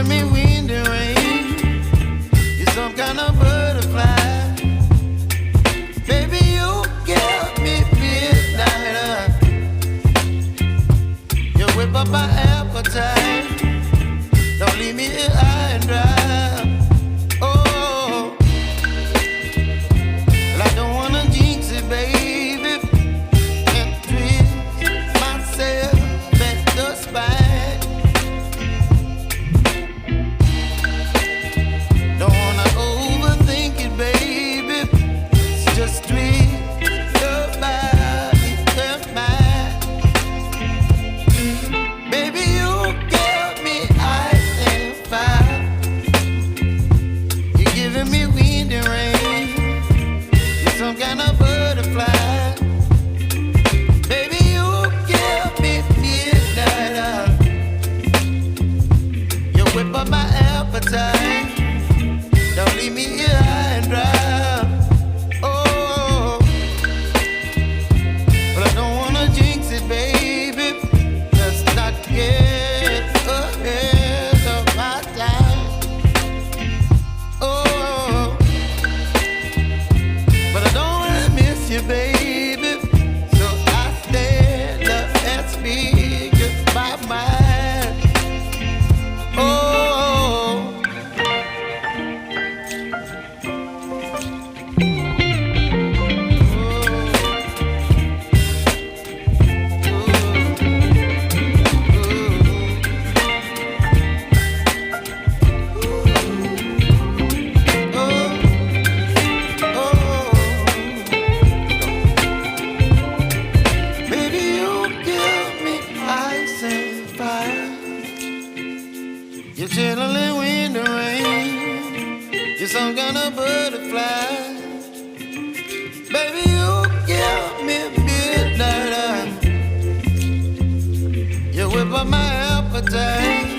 giving me wind and rain. You're some kind of butterfly. Baby, you give me midnight. You whip up my appetite. Don't leave me here high and dry. Oh, well, I don't wanna jinx it, baby, and twist myself at the spine. Don't wanna overthink it, baby. It's just twist your body and mine. Baby, you give me ice and fire. You're giving me wind and rain. You're some kind of butterfly. Baby, you give me midnight. You whip up my appetite. Don't leave me here high and dry. Oh, but I don't wanna jinx it, baby. Let's not get ahead of my time. Oh, but I don't wanna miss you, baby. So I stand up and speak my mind. Oh. Baby, you give me ice and fire. You're chilling wind and rain. You're some kind of butterfly. Baby, you give me midnight. You whip up my appetite.